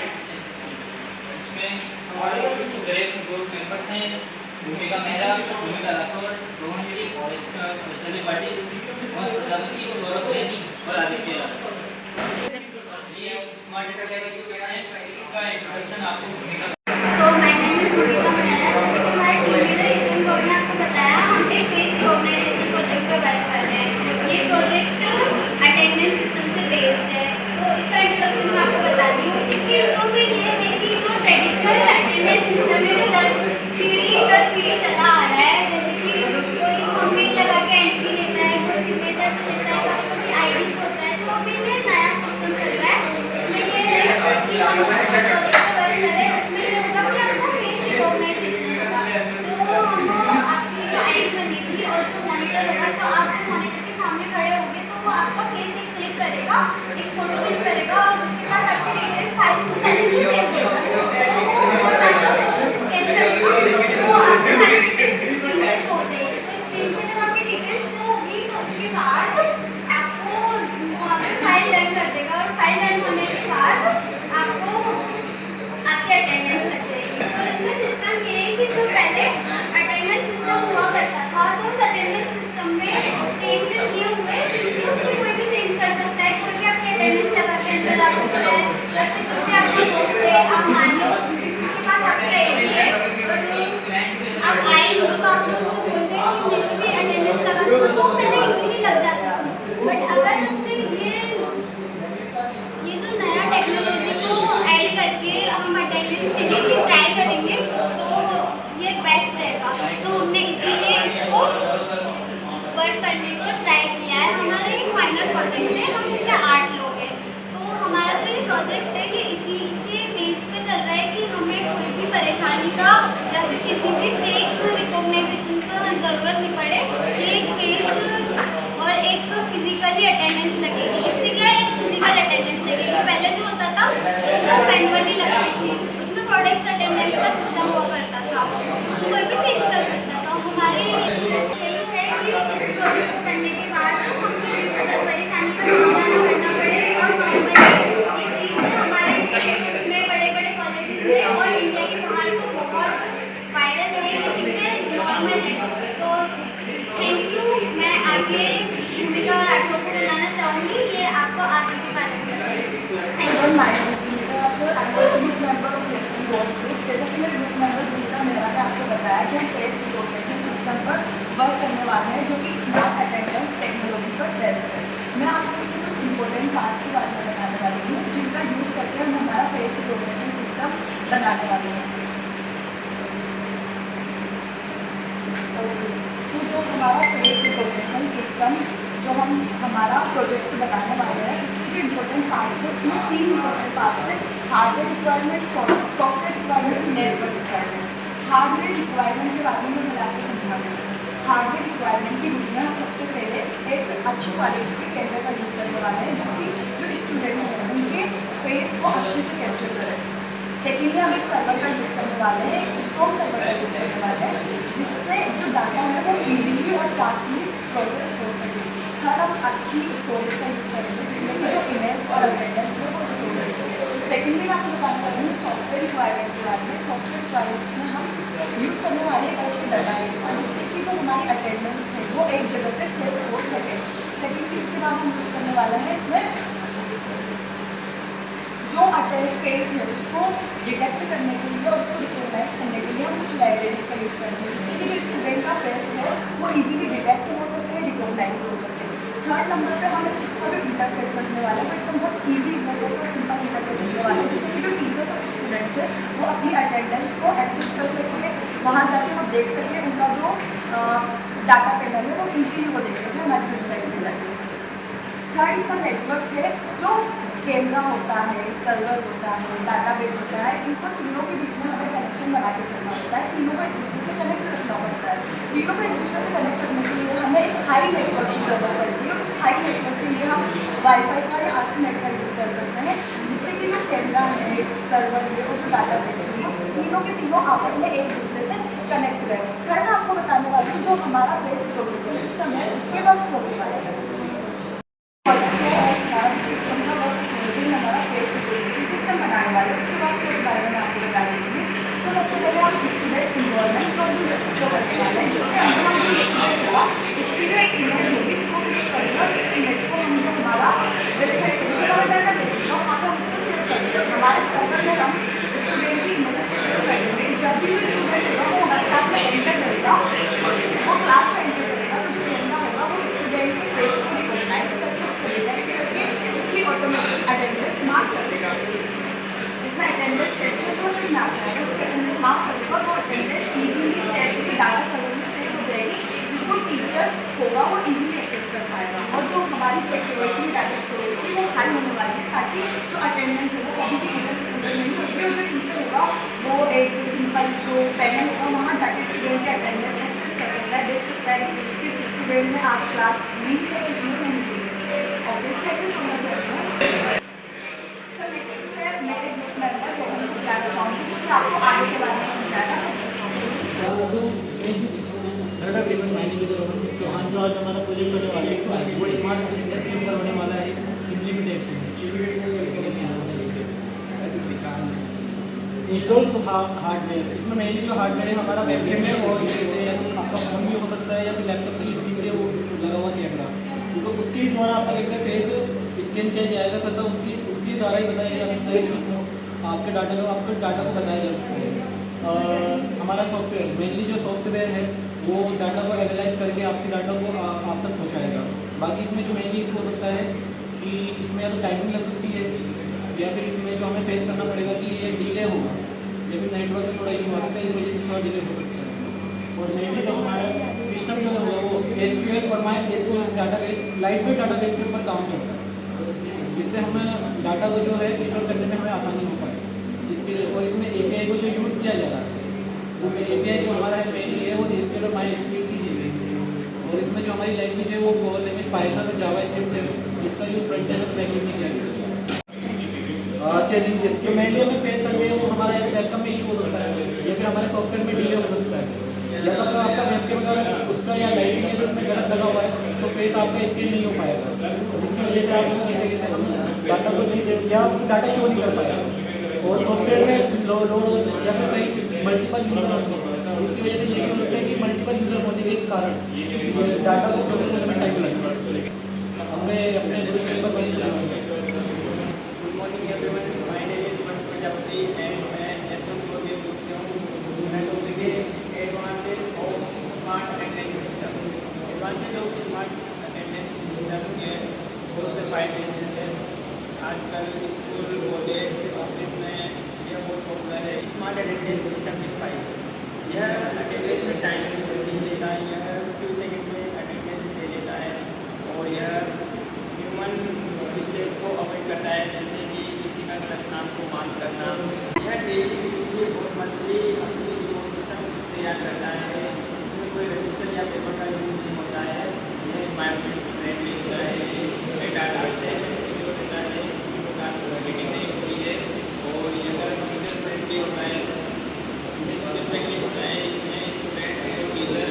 इसमें हमारे कुछ ग्रुप मेंबर्स हैं, भूमिका मेहरा, भूमिका राठौर, रोहन सिंह और वैशाली पाटिल, वंश प्रजापति, सौरभ सैनी और आदित्य राज। ये स्मार्ट डेटा का एक्सपेक्ट है, इसका इंट्रोडक्शन आपको भूमिका। So my name is भूमिका मेहरा। जैसे कि हमारे टीम लीडर ईश्वन गौड़ ने आपको बताया, हम एक फेस रिकॉग्नाइजेशन प्रोजेक्ट पर वर्क कर रहे हैं। ये प्रोजेक्ट अटेंडेंस सिस्टम से बेस्ड है, तो इसका इंट्रोडक्शन मैं आपको बताती हूँ। इसके इंट्रो में ये है कि जो ट्रेडिशनल अटेंडेंस सिस्टम है जो पीढ़ी दर पीढ़ी चला आ रहा है, जैसे कि कोई फॉर्मेट लगा के एंट्री लेता है, कोई सिग्नेचर से लेता है, कोई आईडीज होता है, तो अभी ये नया सिस्टम चल रहा है। इसमें ये है कि हम प्रोजेक्ट पर वर्क कर रहे हैं, उसमें ये होगा कि आपको फेस रिकॉग्नाइजेशन होगा। जो हम आपकी जो आईडी बनेगी और जो मॉनिटर होगा, तो आप जब मॉनिटर के सामने खड़े होंगे तो वो आपका फेस एक क्लिक करेगा, एक फोटो क्लिक करेगा और उसके पास आपकी डिटेल्स फाइल्स में पहले से सेव होगा। तो पहले इजीली लग जाता था, बट अगर हमने ये जो नया टेक्नोलॉजी को ऐड करके हम अटेंडेंस के लिए ट्राई करेंगे तो ये बेस्ट रहेगा। तो हमने इसीलिए इसको वर्क करने को ट्राई किया है। हमारा एक फाइनल प्रोजेक्ट है, हम इसमें 8 लोग हैं। तो हमारा जो ये प्रोजेक्ट है ये इसी के बेस पे चल रहा है कि हमें कोई भी परेशानी का या फिर किसी भी फेक रिकॉग्नाइजेशन का ज़रूरत नहीं पड़े। एक फेस और एक फिजिकली अटेंडेंस लगेगी। इससे क्या है, एक फिजिकल अटेंडेंस लगेगी। पहले जो होता था वो मैनुअली लगती थी, उसमें प्रोडक्ट्स अटेंडेंस का सिस्टम हुआ करता था, उसको कोई भी चेंज कर सकता था। हमारे यही है कि इस प्रोजेक्ट को करने के बाद हम किसी परेशानी का सामना करना पड़े और नॉर्मली ये चीज़ हमारे इंस्टीट्यूट में बड़े बड़े कॉलेजेस में और इंडिया के बाहर तो बहुत वायरल है, ये चीज़ें नॉर्मल है। तो थैंक यू। मैं आगे भूमिका राठौर को बुलाना चाहूँगी, ये आपको आगे के बारे में जैसा कि मेरे ग्रुप मेंबर भूमिका मेहरा ने आपको बताया कि हम फेस रिकॉग्निशन सिस्टम पर वर्क करने वाले हैं जो कि स्मार्ट अटेंडेंस टेक्नोलॉजी पर बेस्ड है। मैं आपको इसके कुछ इंपॉर्टेंट पार्ट्स के बारे में बताने वाली हूँ जिनका यूज़ करके हम हमारा फेस रिकॉग्निशन सिस्टम बनाने वाले हैं। तो जो हमारा फेस रिकॉग्निशन सिस्टम जो हम हमारा प्रोजेक्ट बनाने वाले हैं उसके जो इम्पोर्टेंट पार्ट्स है उसमें 3 इम्पोर्टेंट पार्ट्स है, hardware requirement, software requirement, network requirement. Hardware requirement के बारे में मैं आपको समझा दूँ। हार्डवेयर रिक्वायरमेंट के रूप में हम सबसे पहले एक अच्छी क्वालिटी के कैमरे का यूज़ करने वाले हैं जो कि जो स्टूडेंट हैं उनके फेस को अच्छे से कैप्चर करें। सेकेंडली हम एक सर्वर का यूज़ करने वाले हैं, एक स्ट्रॉन्ग सर्वर का यूज़ करने वाले हैं जिससे जो डाटा है वो ईजीली और फास्टली प्रोसेस हो सके। थर्ड हम अच्छी स्टोरेज का यूज़ करेंगे जिसमें कि जो इमेज और अटेंडेंस है वो स्टोरेज हो। सेकेंडली मैं आपको बताने वाली हूँ सॉफ्टवेयर रिक्वायरमेंट के बारे में। सॉफ्टवेयर रिक्वायरमेंट में हम यूज़ करने वाले हैं अच्छे डाटाबेस का जिससे कि जो हमारी अटेंडेंस है वो एक जगह पे सेव हो सके। सेकेंडली इसके बाद हम यूज़ करने वाले हैं इसमें जो अटेंड फेस है उसको डिटेक्ट करने के लिए और उसको रिकॉग्नाइज करने के लिए हम कुछ लाइब्रेरीज का यूज़ करते हैं जिससे कि जो स्टूडेंट का फेस है वो इजीली डिटेक्ट हो सके, रिकॉग्नाइज हो सके। थर्ड नंबर पे हम इसका जो इंटरफेस रखने वाले हैं वो एकदम बहुत ईजी इंटरफेस और सिंपल इंटरफेस रखने वाले हैं जिससे कि जो टीचर्स और स्टूडेंट्स हैं वो अपनी अटेंडेंस को एक्सेस कर सके, वहाँ जाके वो देख सके, उनका जो डाटा पैनल है वो ईजीली वो देख सके हमारी वेबसाइट में जाके। थर्ड इसका नेटवर्क है, जो कैमरा होता है, सर्वर होता है, डाटाबेस होता है, इनको तीनों के बीच में हमें कनेक्शन बना के चलना होता है। तीनों को एक दूसरे से कनेक्ट रखना पड़ता है। तीनों को एक दूसरे से कनेक्ट करने के लिए हमें एक हाई नेटवर्क की ज़रूरत पड़ती है। उस हाई नेटवर्क के लिए हम वाईफाई का या आर्थनेट का यूज़ कर सकते हैं जिससे कि जो कैमरा है, सर्वर है और जो डाटाबेस है वो तीनों के तीनों आपस में एक दूसरे से कनेक्ट रहे। फिर मैं आपको बताने वाली हूँ जो हमारा फेस रिकॉग्निशन सिस्टम है उसके वर्क फ्लो के बारे में। सिस्टम का वर्क हमारा फेस रिकॉग्निशन सिस्टम बनाने वाले बारे में आपको बता देती हूँ। तो सबसे पहले हम स्टूडेंट इन्वॉल्वमेंट प्रोसेस को करने वाले हैं, जिसके अंदर हम जो स्टूडेंट होगा उसकी जो एक इमेज होगी उसको क्लिक करेंगे और इस इमेज को हम जो हमारा वेबसाइट है जो हमारा डाटा बेस होगा वहाँ पर हम उसको सेव करेंगे। हमारे सर्वर में हम स्टूडेंट की इमेज को सेव करेंगे। जब भी वो स्टूडेंट होगा वो हमारे क्लास में एंटर करेगा, वो क्लास में एंटर करेगा तो जो कैमरा होगा वो स्टूडेंट के फेस को रिकॉग्नाइज करके उसको डिटेक्ट करके उसकी ऑटोमेटिक अटेंडेंस मार्क कर देगा। इसमें अटेंडेंस कैप्चर प्रोसेस में आता है, उसकी अटेंडेंस मार्क कर देगा, वो attendance easily safely data server में सेव हो जाएगी, जिसको टीचर होगा वो इजीली एक्सेस कर पाएगा। और जो हमारी सिक्योरिटी डाटा स्टोरेज की वो हाई होने वाली है, ताकि जो अटेंडेंस है वो कभी भी इधर से उधर नहीं होगी और जो टीचर होगा वो एक सिंपल जो पैनल होगा वहाँ जाके स्टूडेंट के अटेंडेंस एक्सेस कर सकता है, देख सकता है कि किस स्टूडेंट ने आज क्लास ली है, किसने नहीं ली है। ऑब्वियसली एक्सेस होना चाहिए। सर नेक्स्ट स्टेप मेरे ग्रुप मेंबर रोहन को बताना चाहूँगी, जो कि आपको आगे के बारे में समझाएगा। Hello everyone, my name is Rohan Chauhan. जो आज हमारा प्रोजेक्ट होने वाला है वो स्मार्ट अटेंडेंस स्कीम पर होने वाला है इम्प्लीमेंटेशन। इंस्टॉल हार्डवेयर, इसमें मेनली जो हार्डवेयर है हमारा वेबकैम है और ये आपका फ़ोन भी हो सकता है या फिर लैपटॉप की स्क्रीन पे वो लगा हुआ कैमरा, तो उसके द्वारा आपका एक फेस स्कैन किया जाएगा तथा उसके द्वारा ही बताया जा सकता है कि आपके डाटा को बताया जा सकता है। हमारा सॉफ्टवेयर मेनली जो सॉफ्टवेयर है वो डाटा को एनालाइज करके आपके डाटा को आप तक पहुँचाएगा। बाकी इसमें जो मेनली हो सकता है कि इसमें या तो टाइमिंग लग सकती है या फिर इसमें जो हमें फेस करना पड़ेगा कि ये डिले होगा या फिर नेटवर्क में थोड़ा इशू आता है, इस वजह से थोड़ा डिले हो सकता है। और मेनली जो हमारा सिस्टम जो होगा वो SQL और MySQL डाटाबेस लाइटवेट डाटाबेस के ऊपर काम करता है, जिससे हमें डाटा को जो है स्टोर करने में हमें आसानी हो पाए इसके लिए। और इसमें API को जो यूज़ किया जा रहा है वो API जो हमारा है मेनली है वो SQL और MySQL की है। और इसमें जो हमारी लैंग्वेज है वो गोल लैंग्वेज पाइथन और जावास्क्रिप्ट है, जिसका यूज़ फ्रंट एंड और बैक एंड में किया गया है। चैलेंजेस जो मेनली हमें फेस करते हैं वो हमारे वेबकैम में इशू हो सकता है या फिर हमारे सॉफ्टवेयर में डिले हो सकता है, या तो आपका वेबकैम अगर उसका या लाइटिंग है तो उसमें गलत लगा हुआ है तो फेस आपका स्क्रीन नहीं हो पाएगा, जिसकी वजह से आप डाटा को नहीं दे या डाटा शो नहीं कर पाएगा। और सॉफ्टवेयर में लोड या फिर कहीं मल्टीपल यूज़र होते हैं, इसकी वजह से ये भी होता है कि मल्टीपल यूज़र होने के कारण डाटा को प्रोसेस करने में टाइम लगता है। हमें अपने ग्रुप मेंबर बन good morning everyone, my name is मस प्रजापति एंड मैं एसएम प्रोजेक्ट ग्रुप से हूँ। मैं टॉपिक है advantage of smart attendance system. Advantage of smart attendance system के बहुत से फायदे हैं, जैसे आजकल स्कूल कॉलेज ऑफिस में यह बहुत पॉपुलर है। स्मार्ट अटेंडेंस सिस्टम के फायदे, यह अटेंडेंस में टाइम नहीं लेता, यह फ्यू सेकेंड में अटेंडेंस ले लेता है और यह ह्यूमन मिस्टेक्स को अवॉइड करता है, जैसे कि किसी का गलत नाम को मार्क करना। यह डेली और मंथली अपनी सिस्टम तैयार करता है, इसमें कोई रजिस्टर या पेपर का यूज नहीं होता है। यह एनवायरमेंट फ्रेंडली होता है, इसमें डाटा से सिक्योर होता है, किसी प्रकार की चीटिंग नहीं होती है और यह यूजर फ्रेंडली होता है, फ्रेंडली होता है। इसमें स्टूडेंट्स और टीचर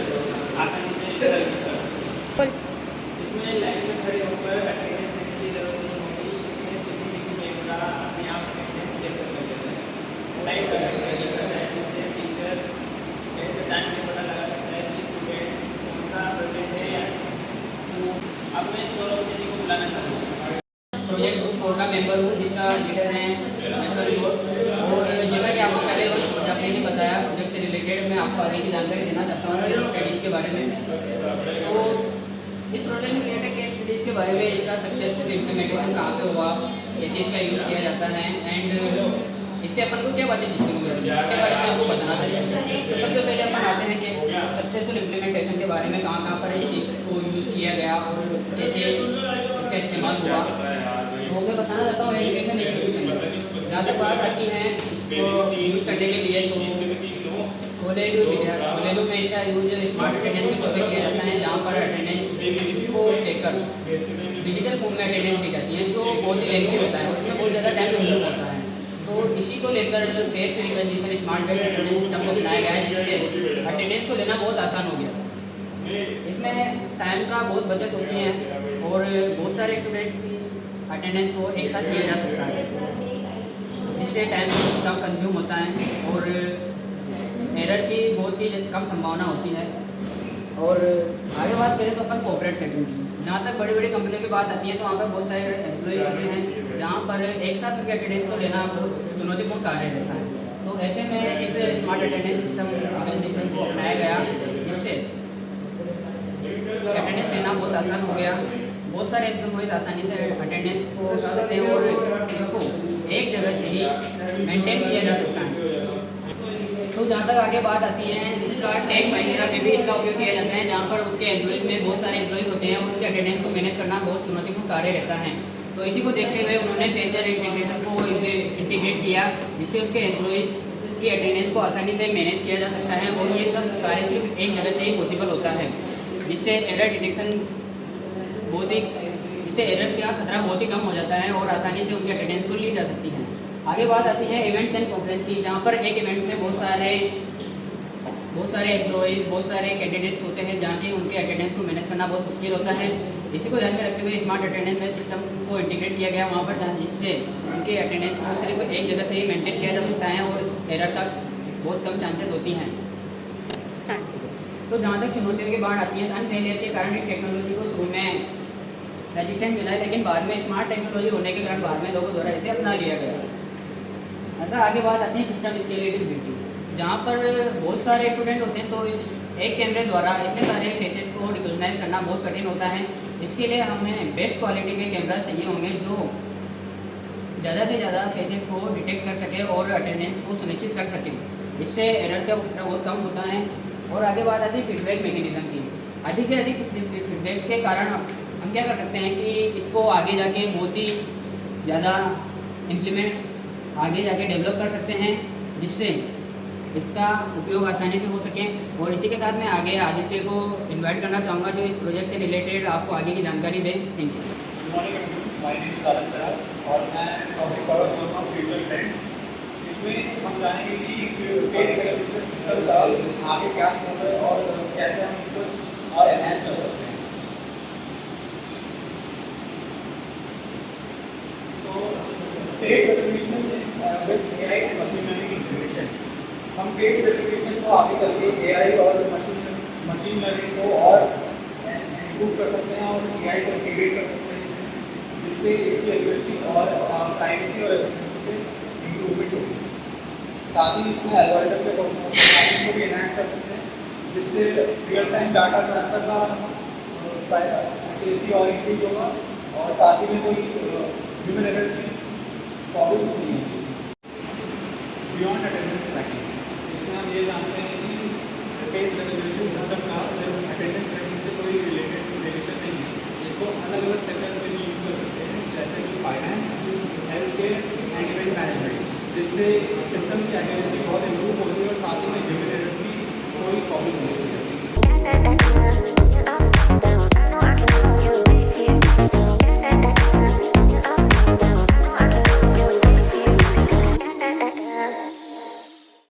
आसानी से इसका यूज़ कर सकते हैं। इसमें लाइन में खड़े होकर अटेंडेंस देने की जरूरत नहीं होती, इसमें CCTV कैमरा अपने आप अटेंडेंस कैप्चर कर देता है, लाइव अटेंडेंस करता है, जिससे टीचर एट द टाइम में पता लगा सकता है कि स्टूडेंट कौन सा प्रोजेक्ट है या अब मैं सौरभ सेठी को बुलाना चाहता हूँ। प्रोजेक्ट ग्रुप 4 का मेंबर हूँ, जिसका लीडर है मिस्टर रिपोर्ट। और जैसा कि आपको पहले आपने ने बताया प्रोजेक्ट से रिलेटेड मैं आपको आगे की जानकारी देना चाहता हूँ स्टडीज़ के बारे में। तो इस प्रोजेक्ट में रिलेटेड केस स्टडीज़ के बारे में इसका सक्सेसफुल इम्प्लीमेंटेशन कहाँ पे हुआ, कैसे इसका यूज़ किया जाता है एंड इससे अपन को क्या बातें सीखने को मिलती है, इसके बारे में आपको बताना चाहिए। तो सबसे पहले अपन आते हैं कि सक्सेसफुल इम्प्लीमेंटेशन के बारे में कहाँ पर इस चीज़ को यूज़ किया गया और कैसे इसका इस्तेमाल हुआ। तो मैं बताना चाहता हूँ एजुकेशन इंस्टीट्यूशन जहाँ तक बात आती है इसको यूज़ करने के लिए, तो कॉलेजों में इसका यूज स्मार्ट अटेंडेंस के तौर पर किया जाता है, जहाँ पर अटेंडेंस को लेकर डिजिटल फॉर्म में अटेंडेंस दी जाती है, जो बहुत ही लेंथी होता है, उसमें बहुत ज़्यादा टाइम कंज्यूम होता है। तो इसी को लेकर face recognition smart attendance system को बनाया गया है, जिससे अटेंडेंस को लेना बहुत आसान हो गया। इसमें टाइम का बहुत बचत होती है और बहुत सारे स्टूडेंट की अटेंडेंस को एक साथ किया जा सकता है। जिससे टाइम कम कंज्यूम होता है और एरर की बहुत ही कम संभावना होती है। और आगे बात करें तो अपन कॉर्पोरेट सेटिंग की, जहाँ तक बड़ी बड़ी कंपनियों की बात आती है तो वहाँ पर बहुत सारे एम्प्लॉय होते हैं, जहाँ पर एक साथ उनके अटेंडेंस को लेना बहुत चुनौतीपूर्ण कार्य रहता है। तो ऐसे में इस स्मार्ट अटेंडेंस सिस्टम ऑर्गेनाइजेशन को अपनाया गया, जिससे अटेंडेंस लेना बहुत आसान हो गया। बहुत सारे एम्प्लॉयज आसानी से अटेंडेंस को कर सकते हैं और इसको एक जगह से ही मेंटेन किया जा सकता है। तो जहाँ तक आगे बात आती है, इसका टैग महिंद्रा में भी इसका उपयोग किया जाता है, जहाँ पर उसके एम्प्लॉयज में बहुत सारे एम्प्लॉयज होते हैं और उनके अटेंडेंस को मैनेज करना बहुत चुनौतीपूर्ण कार्य रहता है। तो इसी को देखते हुए उन्होंने फेशियल इंटीग्रेशन को इंटीग्रेट किया, जिससे उनके एम्प्लॉयज़ की अटेंडेंस को आसानी से मैनेज किया जा सकता है और ये सब कार्य सिर्फ एक जगह से ही पॉसिबल होता है, जिससे एरर डिटेक्शन इससे एरर का खतरा बहुत ही कम हो जाता है और आसानी से उनकी अटेंडेंस को ली जा सकती है। आगे बात आती है इवेंट्स एंड कॉन्फ्रेंस की, जहाँ पर एक इवेंट में बहुत सारे एम्प्लॉयज़, बहुत सारे कैंडिडेट्स होते हैं, जहाँ की उनके अटेंडेंस को मैनेज करना बहुत मुश्किल होता है। इसी को ध्यान में रखते हुए स्मार्ट अटेंडेंस सिस्टम को इंटीग्रेट किया गया वहाँ पर, जिससे उनके अटेंडेंस को सिर्फ एक जगह से ही मेंटेन किया जा सकता है और इस एरर का बहुत कम चांसेस होती हैं। तो जहाँ तक चुनौतियों की बात आती है, धन फेलियर के कारण इस टेक्नोलॉजी को शुरू में रेजिस्टेंट मिला है, लेकिन बाद में स्मार्ट टेक्नोलॉजी होने के कारण बाद में लोगों द्वारा इसे अपना लिया गया। अतः आगे बात आती है सिस्टम स्केलेबिलिटी, जहाँ पर बहुत सारे स्टूडेंट होते हैं तो इस एक कैमरे द्वारा इतने सारे फेसेस को रिकॉग्नाइज करना बहुत कठिन होता है। इसके लिए हमें बेस्ट क्वालिटी के कैमरा चाहिए होंगे जो ज़्यादा से ज़्यादा फेसेस को डिटेक्ट कर सके और अटेंडेंस को सुनिश्चित कर सके, इससे एरर का खतरा बहुत कम होता है। और आगे बात आती है फीडबैक मैकेनिज्म की। अधिक से अधिक फीडबैक के कारण हम क्या कर सकते हैं कि इसको आगे जाके बहुत ही ज़्यादा आगे जाके डेवलप कर सकते हैं, जिससे इसका उपयोग आसानी से हो सके। और इसी के साथ मैं आगे आदित्य को इनवाइट करना चाहूँगा जो इस प्रोजेक्ट से रिलेटेड आपको आगे की जानकारी दें। Thank you. Good morning, my name is Aditya Raj और मैं टॉपिक कवर करूँगा फ्यूचर ट्रेंड्स। इसमें हम जानेंगे कि फेस रिकग्निशन सिस्टम का आगे क्या स्कोप है और कैसे हम इसको और एनहांस कर सकते हैं। तो face recognition with AI and machine learning integration, हम फेस रिकग्निशन को आगे चल के एआई और मशीन लर्निंग को और इम्प्रूव कर सकते हैं और एआई को इंटीग्रेट कर सकते हैं इसमें, जिससे इसकी एक्यूरेसी और प्राइवेसी और एफिशिएंसी पे इम्प्रूवमेंट होगी। साथ ही इसमें एल्गोरिथम के परफॉर्मेंस को भी एनहांस कर सकते हैं, जिससे रियल टाइम डाटा ट्रांसफर का एक्यूरेसी और इंक्रीज होगा और साथ ही में कोई ह्यूमन एरर्स में प्रॉब्लम्स नहीं होंगी। बियॉन्ड अटेंडेंस ट्रैकिंग, इसमें हम ये जानते हैं कि फेस रिकग्निशन सिस्टम का सिर्फ अटेंडेंस ट्रैकिंग से कोई रिलेशन नहीं है, इसको अलग अलग सेक्टर्स में भी यूज़ कर सकते हैं, जैसे कि finance, health care and event management, जिससे सिस्टम की एक्यूरेसी बहुत इम्प्रूव होती है और साथ ही में ह्यूमन एरर्स की कोई प्रॉब्लम नहीं होती है।